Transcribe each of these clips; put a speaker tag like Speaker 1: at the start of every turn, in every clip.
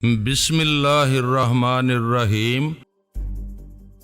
Speaker 1: بسم اللہ الرحمن الرحیم۔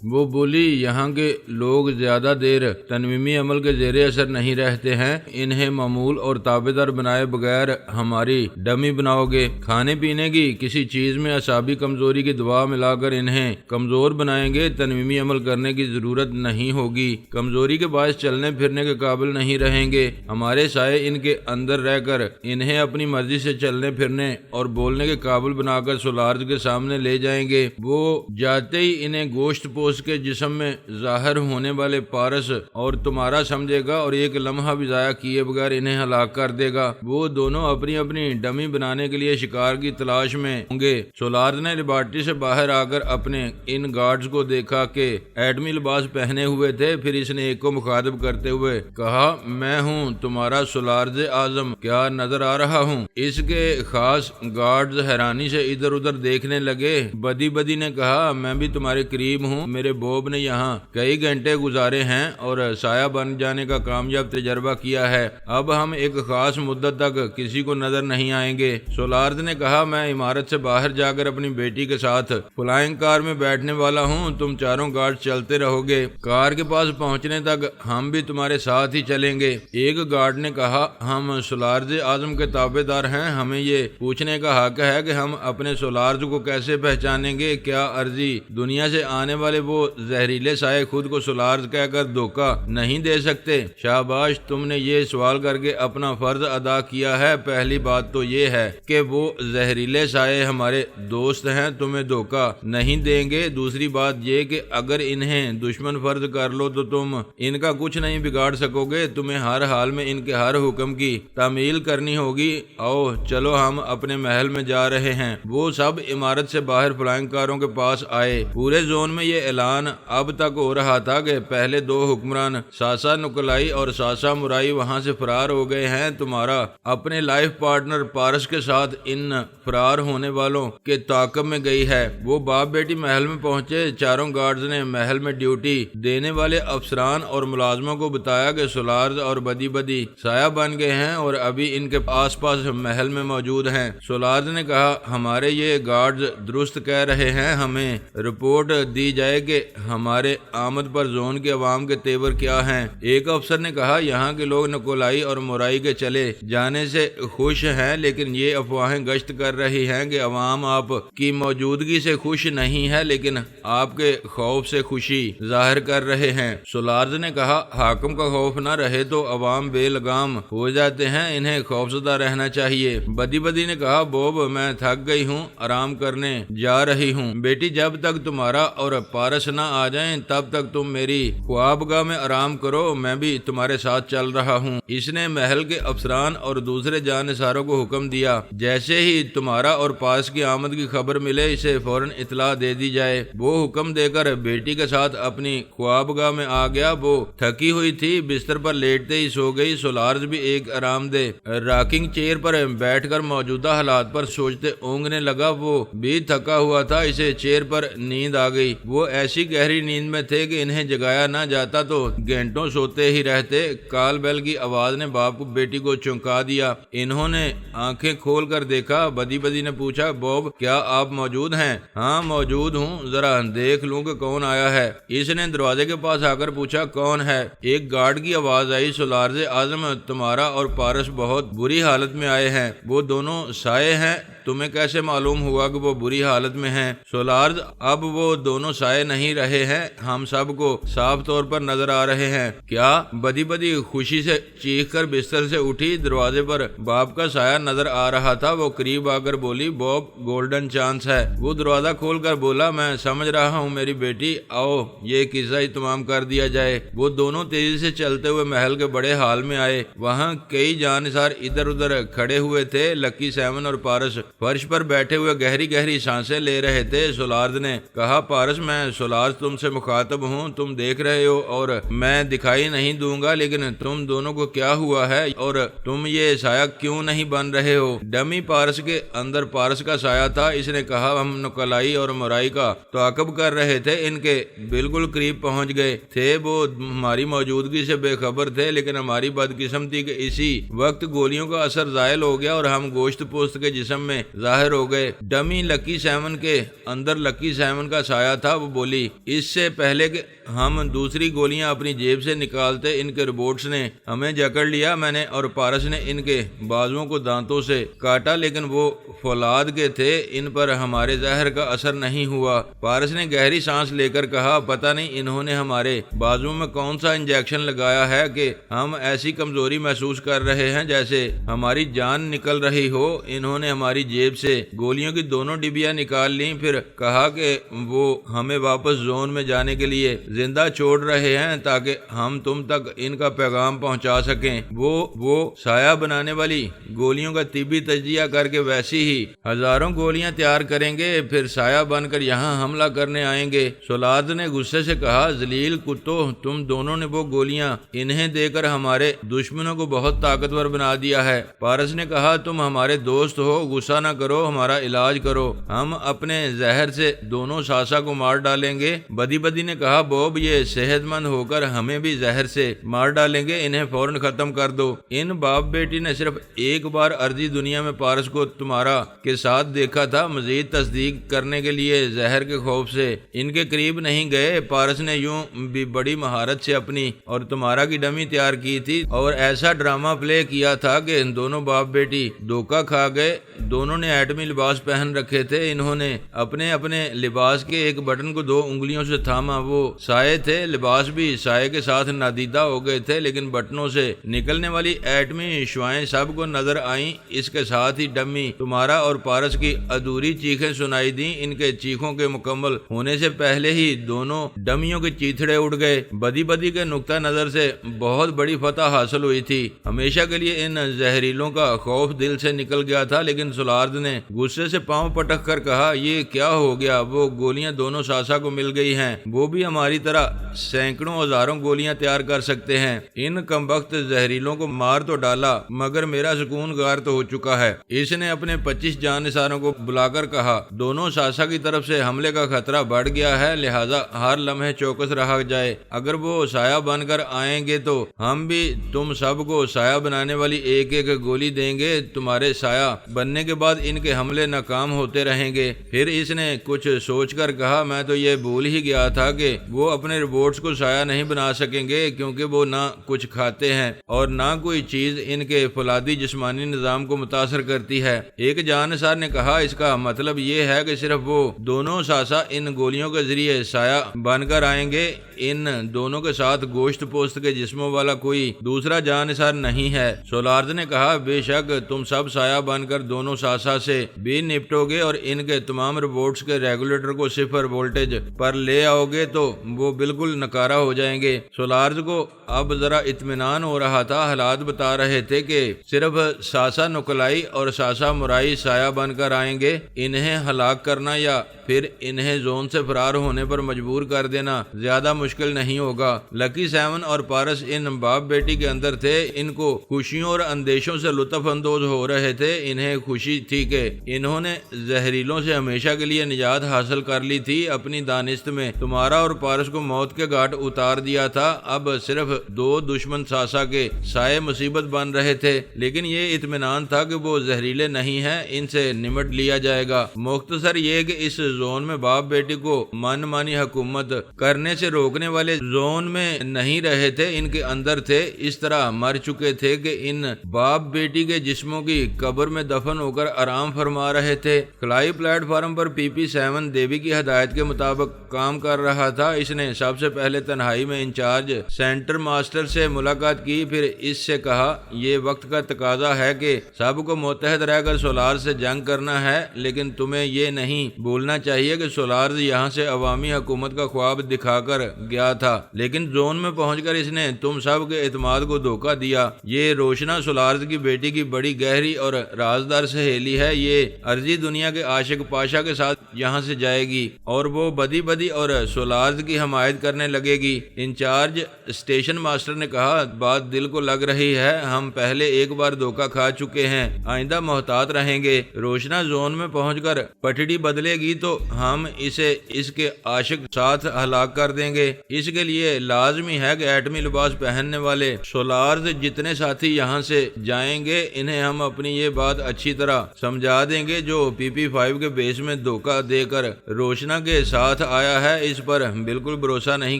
Speaker 1: وہ بولی، یہاں کے لوگ زیادہ دیر تنویمی عمل کے زیر اثر نہیں رہتے ہیں، انہیں معمول اور تابع بنائے بغیر ہماری ڈمی بناؤ گے۔ کھانے پینے کی کسی چیز میں اعصابی کمزوری کی دوا ملا کر انہیں کمزور بنائیں گے، تنویمی عمل کرنے کی ضرورت نہیں ہوگی، کمزوری کے باعث چلنے پھرنے کے قابل نہیں رہیں گے۔ ہمارے سائے ان کے اندر رہ کر انہیں اپنی مرضی سے چلنے پھرنے اور بولنے کے قابل بنا کر سولارز کے سامنے لے جائیں گے۔ وہ جاتے ہی انہیں گوشت پوش کے جسم میں ظاہر ہونے والے پارس اور تمہارا سمجھے گا اور ایک لمحہ بھی ضائع کیے بغیر انہیں ہلاک کر دے گا۔ وہ دونوں اپنی اپنی ڈمی بنانے کے لیے شکار کی تلاش میں ہوں گے۔ سولارز نے لیبارٹری سے باہر آ کر اپنے ان گارڈز کو دیکھا کہ ایٹمی لباس پہنے ہوئے تھے، پھر اس نے ایک کو مخاطب کرتے ہوئے کہا، میں ہوں تمہارا سولارز اعظم، کیا نظر آ رہا ہوں؟ اس کے خاص گارڈز حیرانی سے ادھر ادھر دیکھنے لگے۔ بدی نے کہا، میں بھی تمہارے قریب ہوں، میرے بوب نے یہاں کئی گھنٹے گزارے ہیں اور سایہ بن جانے کا کامیاب تجربہ کیا ہے، اب ہم ایک خاص مدت تک کسی کو نظر نہیں آئیں گے۔ سولارز نے کہا، میں عمارت سے باہر جا کر اپنی بیٹی کے ساتھ فلائنگ کار میں بیٹھنے والا ہوں، تم چاروں گارڈ چلتے رہو گے، کار کے پاس پہنچنے تک ہم بھی تمہارے ساتھ ہی چلیں گے۔ ایک گارڈ نے کہا، ہم سولارز اعظم کے تابع دار ہیں، ہمیں یہ پوچھنے کا حق ہے کہ ہم اپنے سولارز کو کیسے پہچانیں گے؟ کیا عرضی دنیا سے آنے والے وہ زہریلے سائے خود کو سولارز کہہ کر دھوکہ نہیں دے سکتے؟ شاباش، تم نے یہ سوال کر کے اپنا فرض ادا کیا ہے۔ پہلی بات تو یہ ہے کہ وہ زہریلے سائے ہمارے دوست ہیں، تمہیں دھوکہ نہیں دیں گے۔ دوسری بات یہ کہ اگر انہیں دشمن فرض کر لو تو تم ان کا کچھ نہیں بگاڑ سکو گے، تمہیں ہر حال میں ان کے ہر حکم کی تعمیل کرنی ہوگی۔ آؤ چلو، ہم اپنے محل میں جا رہے ہیں۔ وہ سب عمارت سے باہر فلائنگ کاروں کے پاس آئے۔ پورے زون میں یہ اعلان اب تک ہو رہا تھا کہ پہلے دو حکمران ساسا نکلائی اور ساسا مرائی وہاں سے فرار ہو گئے ہیں۔ تمہارا اپنے لائف پارٹنر پارس کے ساتھ ان فرار ہونے والوں کے تعاقب میں گئی ہے۔ وہ باپ بیٹی محل میں پہنچے۔ چاروں گارڈز نے محل میں ڈیوٹی دینے والے افسران اور ملازموں کو بتایا کہ سولارز اور بدی سایہ بن گئے ہیں اور ابھی ان کے آس پاس محل میں موجود ہیں۔ سولارز نے کہا، ہمارے یہ گارڈز درست کہہ رہے ہیں، ہمیں رپورٹ دی جائے کہ ہمارے آمد پر زون کے عوام کے تیور کیا ہیں۔ ایک افسر نے کہا، یہاں کے لوگ نکولائی اور مورائی کے چلے جانے سے خوش ہیں، لیکن یہ افواہیں گشت کر رہی ہیں کہ عوام آپ کی موجودگی سے خوش نہیں ہے، لیکن آپ کے خوف سے خوشی ظاہر کر رہے ہیں۔ سولارز نے کہا، حاکم کا خوف نہ رہے تو عوام بے لگام ہو جاتے ہیں، انہیں خوفزدہ رہنا چاہیے۔ بدی نے کہا، بوب میں تھک گئی ہوں، آرام کرنے جا رہی ہوں۔ بیٹی، جب تک تمہارا اور پارس نہ آ جائیں تب تک تم میری خوابگاہ میں آرام کرو، میں بھی تمہارے ساتھ چل رہا ہوں۔ اس نے محل کے افسران اور دوسرے جانثاروں کو حکم دیا، جیسے ہی تمہارا اور پارس کی آمد کی خبر ملے اسے فوراً اطلاع دے دی جائے۔ وہ حکم دے کر بیٹی کے ساتھ اپنی خوابگاہ میں آ گیا۔ وہ تھکی ہوئی تھی، بستر پر لیٹتے ہی سو گئی۔ سولارز بھی ایک آرام دہ راکنگ چیئر پر بیٹھ کر موجودہ حالات پر سوچتے اونگنے لگا۔ وہ بھی تھکا ہوا تھا، اسے چیئر پر نیند آ گئی۔ وہ ایسی گہری نیند میں تھے کہ انہیں جگایا نہ جاتا تو گھنٹوں سوتے ہی رہتے۔ کال بیل کی آواز نے باپ کو بیٹی کو چونکا دیا۔ انہوں نے آنکھیں کھول کر دیکھا۔ بدی نے پوچھا، بوب کیا آپ موجود ہیں؟ ہاں موجود ہوں، ذرا دیکھ لوں کہ کون آیا ہے۔ اس نے دروازے کے پاس آ کر پوچھا، کون ہے؟ ایک گارڈ کی آواز آئی، سولارز اعظم، تمہارا اور پارس بہت بری حالت میں آئے ہیں۔ وہ دونوں سائے ہیں، تمہیں کیسے معلوم ہوا کہ وہ بری حالت میں ہیں؟ سولارز، اب وہ دونوں سائے نہیں رہے ہیں، ہم سب کو صاف طور پر نظر آ رہے ہیں۔ کیا؟ بدی خوشی سے چیخ کر بستر سے اٹھی۔ دروازے پر باپ کا سایہ نظر آ رہا تھا۔ وہ قریب آ کر بولی، بوب گولڈن چانس ہے۔ وہ دروازہ کھول کر بولا، میں سمجھ رہا ہوں میری بیٹی، آؤ یہ قصہ ہی تمام کر دیا جائے۔ وہ دونوں تیزی سے چلتے ہوئے محل کے بڑے ہال میں آئے۔ وہاں کئی جانثار ادھر ادھر کھڑے ہوئے تھے۔ لکی سیون اور پارس فرش پر بیٹھے ہوئے گہری سانسیں لے رہے تھے۔ سولارز نے کہا، پارس میں سولاز تم سے مخاطب ہوں، تم دیکھ رہے ہو اور میں دکھائی نہیں دوں گا، لیکن تم دونوں کو کیا ہوا ہے اور تم یہ سایہ کیوں نہیں بن رہے ہو؟ ڈمی پارس کے اندر پارس کا سایہ تھا۔ اس نے کہا ہم نکلائی اور مورائی کا تعاقب کر رہے تھے، ان کے بالکل قریب پہنچ گئے تھے، وہ ہماری موجودگی سے بے خبر تھے، لیکن ہماری بدقسمتی کے اسی وقت گولیوں کا اثر زائل ہو گیا اور ہم گوشت پوست کے جسم میں ظاہر ہو گئے۔ ڈمی لکی سیون کے اندر لکی سیون کا سایہ تھا۔ وہ بولی اس سے پہلے کہ ہم دوسری گولیاں اپنی جیب سے نکالتے ان کے روبوٹس نے ہمیں جکڑ لیا، میں نے اور پارس نے ان کے بازوؤں کو دانتوں سے کاٹا، لیکن وہ فولاد کے تھے، ان پر ہمارے زہر کا اثر نہیں ہوا۔ پارس نے گہری سانس لے کر کہا پتہ نہیں انہوں نے ہمارے بازوؤں میں کون سا انجیکشن لگایا ہے کہ ہم ایسی کمزوری محسوس کر رہے ہیں جیسے ہماری جان نکل رہی ہو۔ انہوں نے ہماری جیب سے گولیوں کی دونوں ڈبیاں نکال لیں، پھر کہا کہ وہ ہمیں واپس زون میں جانے کے لیے زندہ چھوڑ رہے ہیں تاکہ ہم تم تک ان کا پیغام پہنچا سکیں۔ وہ سایہ بنانے والی گولیوں کا طبی تجزیہ کر کے ویسی ہی ہزاروں گولیاں تیار کریں گے، پھر سایہ بن کر یہاں حملہ کرنے آئیں گے۔ سولاد نے غصے سے کہا ذلیل کتو، تم دونوں نے وہ گولیاں انہیں دے کر ہمارے دشمنوں کو بہت طاقتور بنا دیا ہے۔ پارس نے کہا تم ہمارے دوست ہو، غصہ نہ کرو، ہمارا علاج کرو، ہم اپنے زہر سے دونوں ساسا کو مار ڈالیں گے۔ بدی بدی نے کہا بوب یہ صحت مند ہو کر ہمیں بھی زہر سے مار ڈالیں گے، انہیں فوراً ختم کر دو۔ ان باپ بیٹی نے صرف ایک بار ارضی دنیا میں پارس کو تمہارا کے ساتھ دیکھا تھا، مزید تصدیق کرنے کے لیے زہر کے خوف سے ان کے قریب نہیں گئے۔ پارس نے یوں بھی بڑی مہارت سے اپنی اور تمہارا کی ڈمی تیار کی تھی اور ایسا ڈرامہ پلے کیا تھا کہ دونوں باپ بیٹی دھوکہ کھا گئے۔ دونوں نے ایٹمی لباس پہن رکھے تھے، انہوں نے اپنے لباس کے ایک بٹن کو 2 انگلیوں سے تھاما، وہ سائے تھے، لباس بھی سائے کے ساتھ نادیدہ ہو گئے تھے، لیکن بٹنوں سے نکلنے والی ایٹمی شعاعیں سب کو نظر آئیں۔ اس کے ساتھ ہی ڈمی تمہارا اور پارس کی ادھوری چیخیں سنائی دیں، ان کے چیخوں کے مکمل ہونے سے پہلے ہی دونوں ڈمیوں کے چیتھڑے اڑ گئے۔ بدی بدی کے نقطہ نظر سے بہت بڑی فتح حاصل ہوئی تھی، ہمیشہ کے لیے ان زہریلوں کا خوف دل سے نکل گیا تھا، لیکن سولارد نے غصے سے پاؤں پٹک کر کہا یہ کیا ہو گیا؟ وہ گولیاں دونوں ساسا کو مل گئی ہیں، وہ بھی ہماری طرح سینکڑوں ہزاروں گولیاں تیار کر سکتے ہیں۔ ان کمبخت زہریلوں کو مار تو ڈالا مگر میرا سکون غار تو ہو چکا ہے۔ اس نے اپنے 25 جانثاروں کو بلا کر کہا دونوں ساسا کی طرف سے حملے کا خطرہ بڑھ گیا ہے، لہذا ہر لمحے چوکس رہا جائے، اگر وہ سایہ بن کر آئیں گے تو ہم بھی تم سب کو سایہ بنانے والی ایک ایک گولی دیں گے، تمہارے سایہ بننے کے بعد ان کے حملے ناکام ہوتے رہیں گے۔ پھر اس نے کچھ سوچ کر کہا میں تو یہ بھول ہی گیا تھا کہ وہ اپنے روبوٹس کو سایہ نہیں بنا سکیں گے، کیونکہ وہ نہ کچھ کھاتے ہیں اور نہ کوئی چیز ان کے فولادی جسمانی نظام کو متاثر کرتی ہے۔ ایک جانثار نے کہا اس کا مطلب یہ ہے کہ صرف وہ دونوں ساسا ان گولیوں کے ذریعے سایہ بن کر آئیں گے، ان دونوں کے ساتھ گوشت پوست کے جسموں والا کوئی دوسرا جانثار نہیں ہے۔ سولارد نے کہا بے شک تم سب سایہ بن کر دونوں ساسا سے بھی نپٹو گے اور ان کے تمام روبوٹس کے ریگولیٹر کو 0 وولٹیج پر لے آؤ گے تو وہ بالکل نکارا ہو جائیں گے۔ سولارز کو اب ذرا اطمینان ہو رہا تھا، حالات بتا رہے تھے کہ صرف ساسا نکلائی اور ساسا مورائی سایہ بن کر آئیں گے، انہیں ہلاک کرنا یا پھر انہیں زون سے فرار ہونے پر مجبور کر دینا زیادہ مشکل نہیں ہوگا۔ لکی سیون اور پارس ان باپ بیٹی کے اندر تھے، ان کو خوشیوں اور اندیشوں سے لطف اندوز ہو رہے تھے، انہیں خوشی تھی کہ انہوں نے زہریلوں سے ہمیشہ کے لیے نجات حاصل کر لی تھی، اپنی دانست میں تمہارا اور پارس کو موت کے گھاٹ اتار دیا تھا، اب صرف 2 دشمن ساسا کے سائے مصیبت بن رہے تھے، لیکن یہ اطمینان تھا کہ وہ زہریلے نہیں ہیں، ان سے نمٹ لیا جائے گا۔ مختصر یہ کہ اس زون میں باپ بیٹی کو من مانی حکومت کرنے سے روکنے والے زون میں نہیں رہے تھے، ان کے اندر تھے، اس طرح مر چکے تھے کہ ان باپ بیٹی کے جسموں کی قبر میں دفن ہو کر آرام فرما رہے تھے۔ خلائی پلیٹ فارم پر PP-7 دیوی کی ہدایت کے مطابق کام کر رہا تھا، اس نے سب سے پہلے تنہائی میں انچارج سینٹر ماسٹر سے ملاقات کی، پھر اس سے کہا یہ وقت کا تقاضا ہے کہ سب کو متحد رہ کر سولار سے جنگ کرنا ہے، لیکن تمہیں یہ نہیں بھولنا چاہیے کہ سولارز یہاں سے عوامی حکومت کا خواب دکھا کر گیا تھا، لیکن زون میں پہنچ کر اس نے تم سب کے اعتماد کو دھوکہ دیا۔ یہ روشنا سولارز کی بیٹی کی بڑی گہری اور رازدار سہیلی ہے، یہ عرضی دنیا کے عاشق پاشا کے ساتھ یہاں سے جائے گی اور وہ بدی بدی اور سولارز کی حمایت کرنے لگے گی۔ انچارج اسٹیشن ماسٹر نے کہا بات دل کو لگ رہی ہے، ہم پہلے ایک بار دھوکہ کھا چکے ہیں، آئندہ محتاط رہیں گے۔ روشنا زون میں پہنچ کر پٹڑی بدلے گی تو ہم اسے اس کے عاشق ساتھ ہلاک کر دیں گے۔ اس کے لیے لازمی ہے کہ ایٹمی لباس پہننے والے سولارز جتنے ساتھی یہاں سے جائیں گے انہیں ہم اپنی یہ بات اچھی طرح سمجھا دیں گے۔ جو PP5 کے بیس میں دھوکہ دے کر روشنا کے ساتھ آیا ہے اس پر بالکل بھروسہ نہیں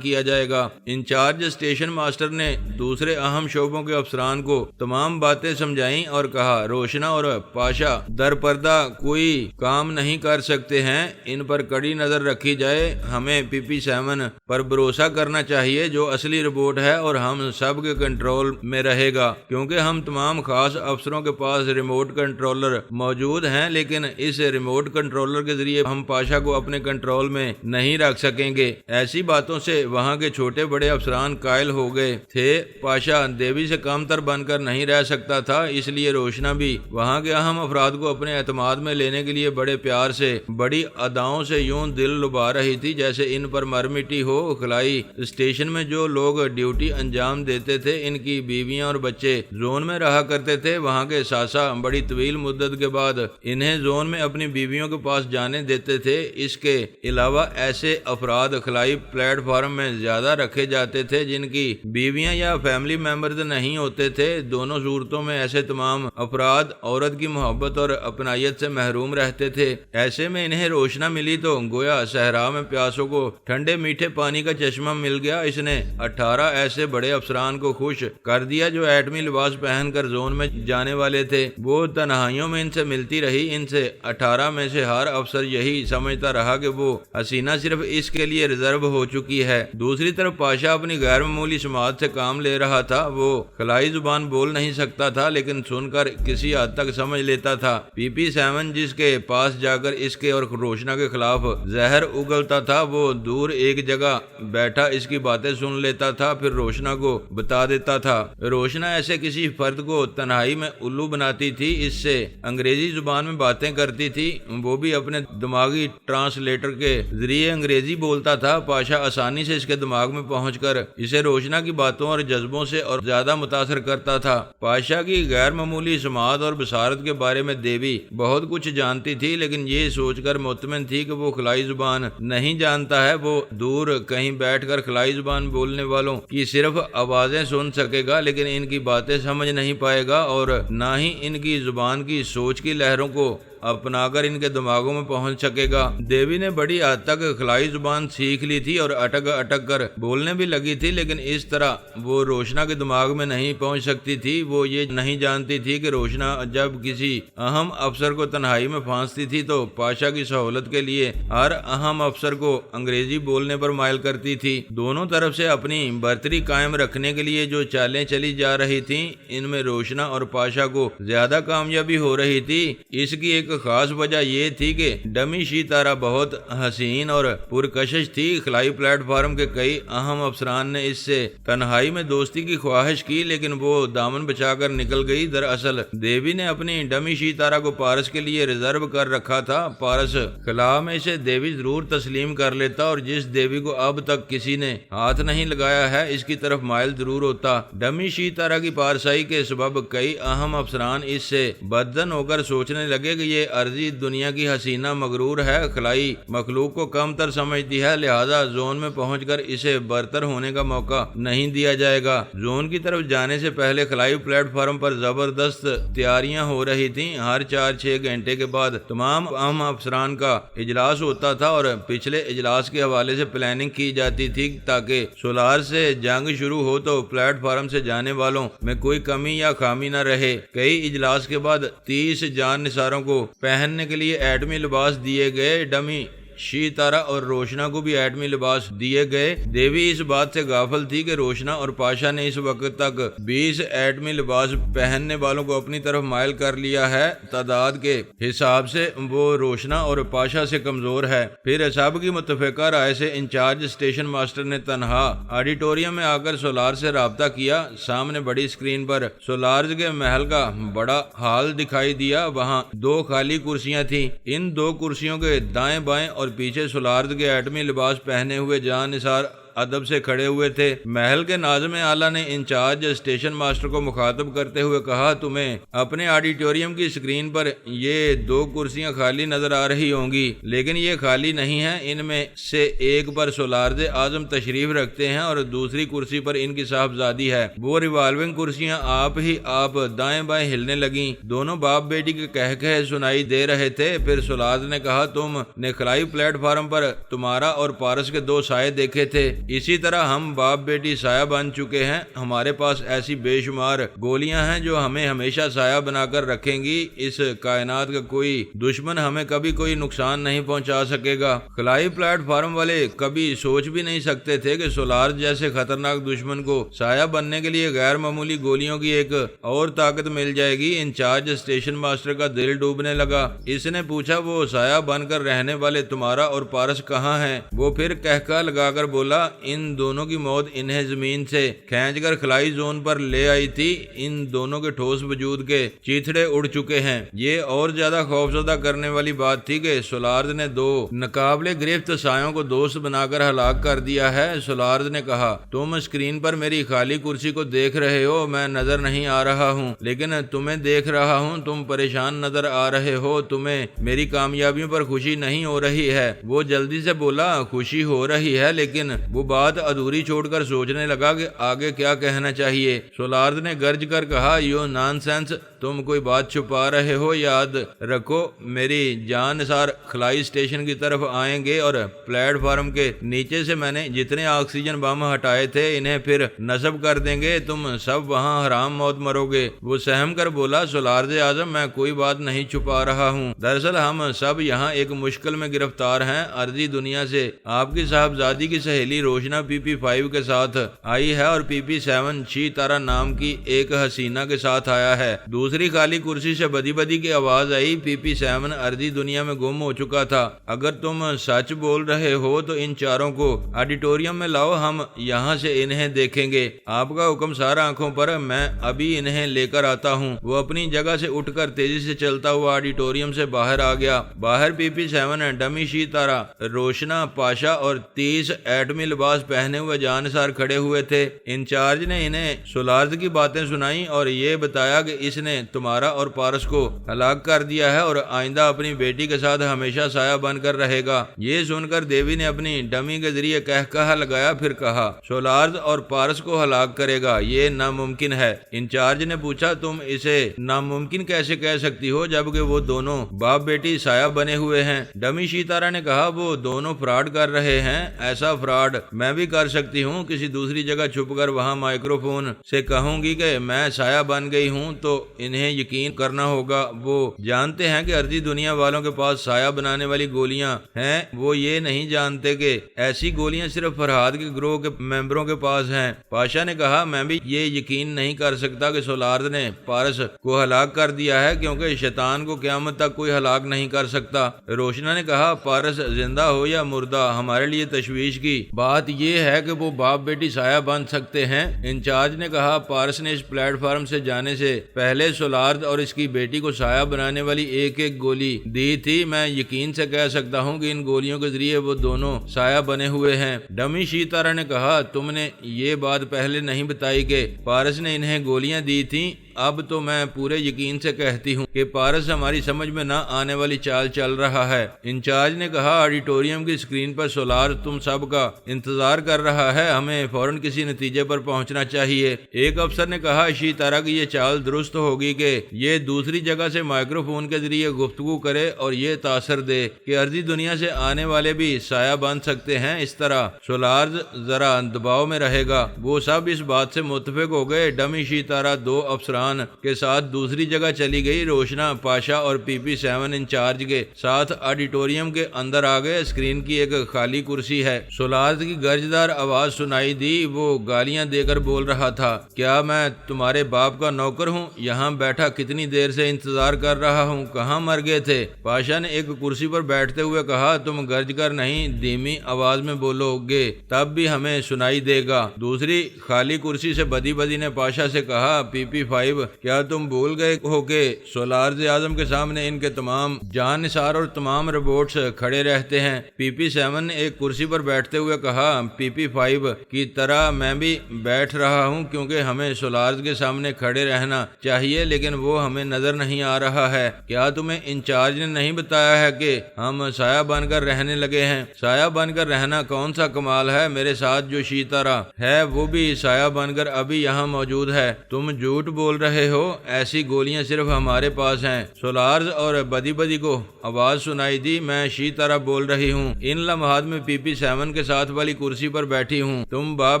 Speaker 1: کیا جائے گا۔ انچارج اسٹیشن ماسٹر نے دوسرے اہم شعبوں کے افسران کو تمام باتیں سمجھائیں اور کہا روشنا اور پاشا در پردہ کوئی کام نہیں کر سکتے ہیں، ان پر کڑی نظر رکھی جائے۔ ہمیں PP7 پر بھروسہ کرنا چاہیے جو اصلی رپورٹ ہے اور ہم سب کے کنٹرول میں رہے گا، کیونکہ ہم تمام خاص افسروں کے پاس ریموٹ کنٹرولر موجود ہیں، لیکن اس ریموٹ کنٹرولر کے ذریعے ہم پاشا کو اپنے کنٹرول میں نہیں رکھ سکیں گے۔ ایسی باتوں سے وہاں کے چھوٹے بڑے افسران قائل ہو گئے تھے۔ پاشا دیوی سے کم تر بن کر نہیں رہ سکتا تھا، اس لیے روشنا بھی وہاں کے اہم افراد کو اپنے اعتماد میں لینے کے لیے بڑے پیار سے بڑی اداؤں سے یوں دل لبا رہی تھی جیسے ان پر مر مٹی ہو۔ خلائی اسٹیشن میں جو لوگ ڈیوٹی انجام دیتے تھے ان کی بیویاں اور بچے زون میں رہا کرتے تھے۔ وہاں کے ساسا بڑی طویل مدت کے بعد انہیں زون میں اپنی بیویوں کے پاس جانے دیتے تھے۔ اس کے علاوہ ایسے افراد خلائی پلیٹ فارم میں زیادہ رکھے جاتے تھے جن کی بیویاں یا فیملی ممبرز نہیں ہوتے تھے۔ دونوں صورتوں میں ایسے تمام افراد عورت کی محبت اور اپنائیت سے محروم رہتے تھے۔ ایسے میں انہیں روشنا ملی تو گویا صحرا میں پیاسوں کو ٹھنڈے میٹھے پانی کا چشمہ مل گیا۔ اس نے 18 ایسے بڑے افسران کو خوش کر دیا جو ایٹمی لباس پہن کر زون میں جانے والے تھے۔ وہ تنہائیوں میں ان سے ملتی رہی۔ ان سے 18 میں سے ہر افسر یہی سمجھتا رہا کہ وہ حسینہ صرف اس کے لیے ریزرو ہو چکی ہے۔ دوسری طرف پاشا اپنی غیر معمولی سماعت سے کام لے رہا تھا۔ وہ خلائی زبان بول نہیں سکتا تھا لیکن سن کر کسی حد تک سمجھ لیتا تھا۔ PP7 جس کے پاس جا کر اس کے اور روشنا کے خلاف زہر اگلتا تھا وہ دور ایک جگہ بیٹھا اس کی باتیں سن لیتا تھا، پھر روشنا کو بتا دیتا تھا۔ روشنا ایسے کسی فرد کو تنہائی میں الو بناتی تھی، اس سے انگریزی زبان میں باتیں کرتی تھی، وہ بھی اپنے دماغی ٹرانسلیٹر کے ذریعے انگریزی بولتا تھا۔ پاشا آسانی سے اس کے دماغ میں پہنچ کر اسے روشنا کی باتوں اور جذبوں سے اور زیادہ متاثر کرتا تھا۔ پاشا کی غیر معمولی سماعت اور بصارت کے بارے میں دیوی بہت کچھ جانتی تھی، لیکن یہ سوچ کر مطمئن تھی کہ وہ خلائی زبان نہیں جانتا ہے۔ وہ دور کہیں بیٹھ کر خلائی زبان بولنے والوں کی صرف آوازیں سن سکے گا لیکن ان کی باتیں سمجھ نہیں پائے گا اور نہ ہی ان کی زبان کی سوچ کی لہروں کو اپنا کر ان کے دماغوں میں پہنچ سکے گا۔ دیوی نے بڑی حد تک خلائی زبان سیکھ لی تھی اور اٹک اٹک کر بولنے بھی لگی تھی، لیکن اس طرح وہ روشنا کے دماغ میں نہیں پہنچ سکتی تھی۔ وہ یہ نہیں جانتی تھی کہ روشنا جب کسی اہم افسر کو تنہائی میں پھانستی تھی تو پاشا کی سہولت کے لیے ہر اہم افسر کو انگریزی بولنے پر مائل کرتی تھی۔ دونوں طرف سے اپنی برتری قائم رکھنے کے لیے جو چالیں چلی جا رہی تھیں ان میں روشنا اور پاشا کو زیادہ کامیابی ہو رہی تھی۔ اس کی ایک خاص وجہ یہ تھی کہ ڈمی شیتارا بہت حسین اور پرکشش تھی۔ خلائی پلیٹ فارم کے کئی اہم افسران نے اس سے تنہائی میں دوستی کی خواہش کی لیکن وہ دامن بچا کر نکل گئی۔ دراصل دیوی نے اپنی ڈمی شیتارا کو پارس کے لیے ریزرو کر رکھا تھا۔ پارس خلا میں اسے دیوی ضرور تسلیم کر لیتا اور جس دیوی کو اب تک کسی نے ہاتھ نہیں لگایا ہے اس کی طرف مائل ضرور ہوتا۔ ڈمی شیتارا کی پارسائی کے سبب کئی اہم افسران اس سے بدظن ہو کر سوچنے لگے کہ یہ عرضی دنیا کی حسینہ مغرور ہے، خلائی مخلوق کو کم تر سمجھتی ہے، لہذا زون میں پہنچ کر اسے برتر ہونے کا موقع نہیں دیا جائے گا۔ زون کی طرف جانے سے پہلے خلائی پلیٹ فارم پر زبردست تیاریاں ہو رہی تھیں۔ ہر 4-6 گھنٹے کے بعد تمام اہم افسران کا اجلاس ہوتا تھا اور پچھلے اجلاس کے حوالے سے پلاننگ کی جاتی تھی تاکہ سولار سے جنگ شروع ہو تو پلیٹ فارم سے جانے والوں میں کوئی کمی یا خامی نہ رہے۔ کئی اجلاس کے بعد 30 جان نثاروں کو پہننے کے لیے ایٹمی لباس دیے گئے۔ ڈمی شیتارا اور روشنا کو بھی ایٹمی لباس دیے گئے۔ دیوی اس بات سے غافل تھی کہ روشنا اور پاشا نے اس وقت تک 20 ایٹمی لباس پہننے والوں کو اپنی طرف مائل کر لیا ہے۔ تعداد کے حساب سے وہ روشنا اور پاشا سے کمزور ہے۔ پھر سب کی متفقہ رائے سے انچارج اسٹیشن ماسٹر نے تنہا آڈیٹوریم میں آ کر سولار سے رابطہ کیا۔ سامنے بڑی اسکرین پر سولارز کے محل کا بڑا ہال دکھائی دیا۔ وہاں 2 خالی کرسیاں تھیں۔ ان 2 کرسیوں کے دائیں بائیں اور اور پیچھے سولارز کے ایٹمی لباس پہنے ہوئے جان نثار ادب سے کھڑے ہوئے تھے۔ محل کے ناظم اعلیٰ نے انچارج اسٹیشن ماسٹر کو مخاطب کرتے ہوئے کہا، تمہیں اپنے آڈیٹوریم کی اسکرین پر یہ 2 کرسیاں خالی نظر آ رہی ہوں گی، لیکن یہ خالی نہیں ہیں۔ ان میں سے ایک پر سولارز اعظم تشریف رکھتے ہیں اور دوسری کرسی پر ان کی صاحبزادی ہے۔ وہ ریوالونگ کرسیاں آپ دائیں بائیں ہلنے لگیں۔ دونوں باپ بیٹی کے کہے سنائی دے رہے تھے۔ پھر سولارز نے کہا، تم نے خلائی پلیٹ فارم پر تمہارا اور پارس کے 2 سائے دیکھے تھے، اسی طرح ہم باپ بیٹی سایہ بن چکے ہیں۔ ہمارے پاس ایسی بے شمار گولیاں ہیں جو ہمیں ہمیشہ سایہ بنا کر رکھیں گی۔ اس کائنات کا کوئی دشمن ہمیں کبھی کوئی نقصان نہیں پہنچا سکے گا۔ خلائی پلیٹ فارم والے کبھی سوچ بھی نہیں سکتے تھے کہ سولارز جیسے خطرناک دشمن کو سایہ بننے کے لیے غیر معمولی گولیوں کی ایک اور طاقت مل جائے گی۔ انچارج اسٹیشن ماسٹر کا دل ڈوبنے لگا۔ اس نے پوچھا، وہ سایہ بن کر رہنے والے تمہارا اور پارس کہاں ہیں؟ وہ پھر کہکا لگا کر بولا، ان دونوں کی موت انہیں زمین سے کھینچ کر خلائی زون پر لے آئی تھی۔ ان دونوں کے ٹھوس وجود کے چیتھڑے اڑ چکے ہیں۔ یہ اور زیادہ خوفزدہ کرنے والی بات تھی کہ سولارز نے 2 ناقابل گرفت سایوں کو دوست بنا کر ہلاک کر دیا ہے۔ سولارز نے کہا، تم اسکرین پر میری خالی کرسی کو دیکھ رہے ہو، میں نظر نہیں آ رہا ہوں، لیکن تمہیں دیکھ رہا ہوں۔ تم پریشان نظر آ رہے ہو، تمہیں میری کامیابیوں پر خوشی نہیں ہو رہی ہے۔ وہ جلدی سے بولا، خوشی ہو رہی ہے، لیکن وہ بات ادھوری چھوڑ کر سوچنے لگا کہ آگے کیا کہنا چاہیے۔ سولارز نے گرج کر کہا، یو نان سینس، تم کوئی بات چھپا رہے ہو۔ یاد رکھو، میری جان نثار خلائی اسٹیشن کی طرف آئیں گے اور پلیٹ فارم کے نیچے سے میں نے جتنے آکسیجن بم ہٹائے تھے انہیں پھر نصب کر دیں گے۔ تم سب وہاں حرام موت مرو گے۔ وہ سہم کر بولا، سولارز اعظم، میں کوئی بات نہیں چھپا رہا ہوں۔ دراصل ہم سب یہاں ایک مشکل میں گرفتار ہیں۔ ارضی دنیا سے آپ کی صاحبزادی کی سہیلی روشنا PP5 کے ساتھ آئی ہے اور PP7 چھی تارا نام کی ایک حسینہ کے ساتھ آیا ہے۔ دوسری خالی کرسی سے بدی بدی کی آواز آئی۔ PP7 ارضی دنیا میں گم ہو چکا تھا۔ اگر تم سچ بول رہے ہو تو ان چاروں کو آڈیٹوریم میں لاؤ، ہم یہاں سے انہیں دیکھیں گے۔ آپ کا حکم سارا آنکھوں پر، میں ابھی انہیں لے کر آتا ہوں۔ وہ اپنی جگہ سے اٹھ کر تیزی سے چلتا ہوا آڈیٹوریم سے باہر آ گیا۔ باہر PP7 ڈمی چھی تارا، روشنا، پاشا اور 30 ایٹمی لباس پہنے ہوئے جانثار کھڑے ہوئے تھے۔ انچارج نے انہیں سولارز کی باتیں سنائیں اور یہ بتایا کہ اس نے تمہارا اور پارس کو ہلاک کر دیا ہے اور آئندہ اپنی بیٹی کے ساتھ ہمیشہ سایہ بن کر رہے گا۔ یہ سن کر دیوی نے اپنی ڈمی کے ذریعے کہا لگایا، پھر کہا، سولارز اور پارس کو ہلاک کرے گا؟ یہ ناممکن ہے۔ انچارج نے پوچھا، تم اسے ناممکن کیسے کہہ سکتی ہو جبکہ وہ دونوں باپ بیٹی سایہ بنے ہوئے ہیں؟ ڈمی شیتارا نے کہا، وہ دونوں فراڈ کر رہے ہیں۔ ایسا فراڈ میں بھی کر سکتی ہوں۔ کسی دوسری جگہ چھپ کر وہاں مائکرو فون سے کہوں گی کہ میں سایہ بن گئی ہوں تو انہیں یقین کرنا ہوگا۔ وہ جانتے ہیں کہ ارضی دنیا والوں کے پاس سایہ بنانے والی گولیاں ہیں۔ وہ یہ نہیں جانتے کہ ایسی گولیاں صرف فرہاد کے گروہ کے ممبروں کے پاس ہیں۔ پاشا نے کہا، میں بھی یہ یقین نہیں کر سکتا کہ سولارز نے پارس کو ہلاک کر دیا ہے، کیونکہ شیطان کو قیامت تک کوئی ہلاک نہیں کر سکتا۔ روشنا نے کہا، پارس زندہ ہو یا مردہ، ہمارے لیے تشویش کی بات یہ ہے کہ وہ باپ بیٹی سایہ بن سکتے ہیں۔ انچارج نے کہا، پارس نے اس پلیٹ فارم سے جانے سے پہلے سولارز اور اس کی بیٹی کو سایہ بنانے والی ایک ایک گولی دی تھی۔ میں یقین سے کہہ سکتا ہوں کہ ان گولیوں کے ذریعے وہ دونوں سایہ بنے ہوئے ہیں۔ ڈمی شیتارا نے کہا، تم نے یہ بات پہلے نہیں بتائی کہ پارس نے انہیں گولیاں دی تھیں۔ اب تو میں پورے یقین سے کہتی ہوں کہ پارس ہماری سمجھ میں نہ آنے والی چال چل رہا ہے۔ انچارج نے کہا، آڈیٹوریم کی اسکرین پر سولار تم سب کا انتظار کر رہا ہے، ہمیں فوراً کسی نتیجے پر پہنچنا چاہیے۔ ایک افسر نے کہا، شیتارا کی یہ چال درست ہوگی کہ یہ دوسری جگہ سے مائکرو فون کے ذریعے گفتگو کرے اور یہ تاثر دے کہ ارضی دنیا سے آنے والے بھی سایہ بن سکتے ہیں۔ اس طرح سولارز ذرا دباؤ میں رہے گا۔ وہ سب اس بات سے متفق ہو گئے۔ ڈمی شیتارا 2 افسران کے ساتھ دوسری جگہ چلی گئی۔ روشنا، پاشا اور PP7 انچارج کے ساتھ آڈیٹوریم کے اندر آ گئے۔ اسکرین کی ایک خالی کرسی ہے۔ سولارز کی گرجدار آواز سنائی دی۔ وہ گالیاں دے کر بول رہا تھا، کیا میں تمہارے باپ کا نوکر ہوں؟ یہاں بیٹھا کتنی دیر سے انتظار کر رہا ہوں، کہاں مر گئے تھے؟ پاشا نے ایک کرسی پر بیٹھتے ہوئے کہا، تم گرج کر نہیں دھیمی آواز میں بولو گے تب بھی ہمیں سنائی دے گا۔ دوسری خالی کرسی سے بدی بدی نے پاشا سے کہا، PP5 کیا تم بھول گئے ہو کہ سولارز اعظم کے سامنے ان کے تمام جان نثار اور تمام روبوٹس کھڑے رہتے ہیں؟ PP7 نے ایک کرسی پر بیٹھتے ہوئے کہا، PP5 کی طرح میں بھی بیٹھ رہا ہوں کیونکہ ہمیں سولارز کے سامنے کھڑے رہنا چاہیے لیکن وہ ہمیں نظر نہیں آ رہا ہے۔ کیا تمہیں انچارج نے نہیں بتایا ہے کہ ہم سایہ بن کر رہنے لگے ہیں؟ سایہ بن کر رہنا کون سا کمال ہے؟ میرے ساتھ جو شیتارا ہے وہ بھی سایہ بن کر ابھی یہاں موجود ہے۔ تم جھوٹ بول رہے ہو، ایسی گولیاں صرف ہمارے پاس ہیں۔ سولارز اور بدی بدی کو آواز سنائی دی، میں شیتارا بول رہی ہوں، ان لمحات میں PP7 کے ساتھ والی کرسی پر بیٹھی ہوں۔ تم باپ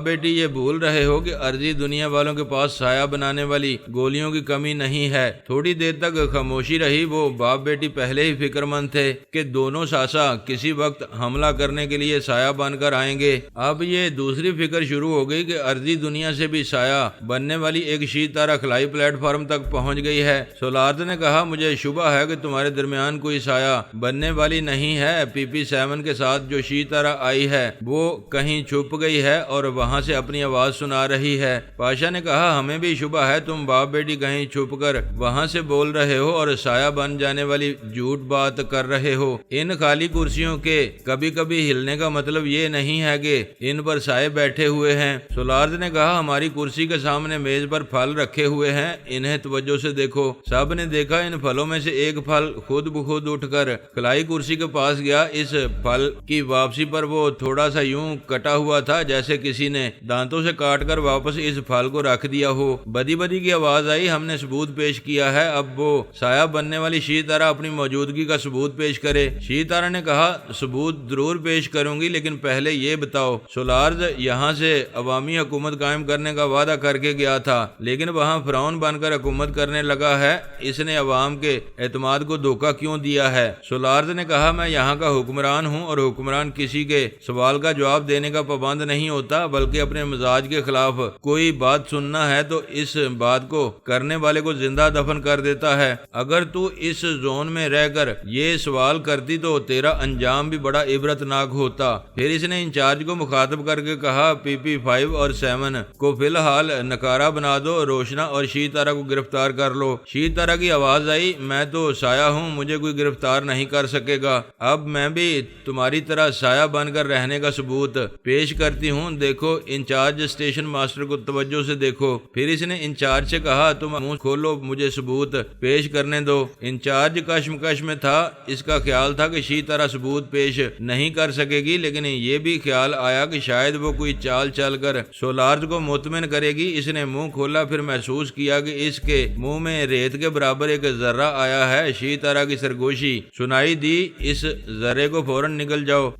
Speaker 1: بیٹی یہ بھول رہے ہو کہ ارضی دنیا والوں کے پاس سایہ بنانے والی گولیوں کی کمی نہیں ہے۔ تھوڑی دیر تک خاموشی رہی۔ وہ باپ بیٹی پہلے ہی فکر مند تھے کہ دونوں ساسا کسی وقت حملہ کرنے کے لیے سایہ بن کر آئیں گے۔ اب یہ دوسری فکر شروع ہو گئی کہ ارضی دنیا سے بھی سایہ بننے والی ایک شیتارا خلائی پلیٹ فارم تک پہنچ گئی ہے۔ سولارز نے کہا، مجھے شبہ ہے کہ تمہارے درمیان کوئی سایہ بننے والی نہیں ہے۔ PP7 کے ساتھ جو شیتارا آئی ہے وہ کہیں چھپ گئی ہے اور وہاں سے اپنی آواز سنا رہی ہے۔ پاشا نے کہا، ہمیں بھی شبہ ہے تم باپ بیٹی کہیں چھپ کر وہاں سے بول رہے ہو اور سایہ بن جانے والی جھوٹ بات کر رہے ہو۔ ان خالی کرسیوں کے کبھی کبھی ہلنے کا مطلب یہ نہیں ہے کہ ان پر سائے بیٹھے ہوئے ہیں۔ سولارز نے کہا، ہماری کرسی کے سامنے میز پر پھل رکھے ہوئے ہیں، انہیں توجہ سے دیکھو۔ سب نے دیکھا، ان پھلوں میں سے ایک پھل خود بخود اٹھ کر خلائی کرسی کے پاس گیا۔ اس پھل کی واپسی پر وہ تھوڑا سا یوں کٹا ہوا تھا جیسے کسی نے دانتوں سے کاٹ کر واپس اس پھل کو رکھ دیا ہو۔ بدی بدی کی آواز آئی، ہم نے ثبوت پیش کیا ہے، اب وہ سایہ بننے والی شیتارا اپنی موجودگی کا ثبوت پیش کرے۔ شیتارا نے کہا، ثبوت ضرور پیش کروں گی لیکن پہلے یہ بتاؤ، سولارز یہاں سے عوامی حکومت قائم کرنے کا وعدہ کر کے گیا تھا لیکن وہاں فرعون بن کر حکومت کرنے لگا ہے، اس نے عوام کے اعتماد کو دھوکہ کیوں دیا ہے؟ سولارز نے کہا، میں یہاں کا حکمران ہوں اور حکمران کسی کے سوال کا جواب دینے کا پابند نہیں ہوتا بلکہ اپنے مزاج کے خلاف کوئی بات سننا ہے تو اس بات کو کرنے والے کو زندہ دفن کر دیتا ہے۔ اگر تو اس زون میں رہ کر یہ سوال کرتی تو تیرا انجام بھی بڑا عبرتناک ہوتا۔ پھر اس نے انچارج کو مخاطب کر کے کہا، PP5 اور 7 کو فی الحال نکارہ بنا دو، روشنا اور شیتارا کو گرفتار کر لو۔ شیتارا کی آواز آئی، میں تو سایہ ہوں، مجھے کوئی گرفتار نہیں کر سکے گا۔ اب میں بھی تمہاری طرح سایہ بن کر رہنے کا ثبوت پیش کرتی ہوں، دیکھو۔ انچارج اسٹیشن ماسٹر کو توجہ سے دیکھو۔ پھر اس نے انچارج سے کہا، تم منہ کھولو، مجھے ثبوت پیش کرنے دو۔ انچارج کشمکش میں تھا، اس کا خیال تھا کہ شیتارا ثبوت پیش نہیں کر سکے گی لیکن یہ بھی خیال آیا کہ شاید وہ کوئی چال چل کر سولارز کو مطمئن کرے گی۔ اس نے منہ کھولا، پھر محسوس کیا کہ اس کے منہ میں ریت کے برابر ایک ذرہ آیا ہے۔ شیتارا کی سرگوشی سنائی دی، اس ذرے کو فوراً نکل جاؤ۔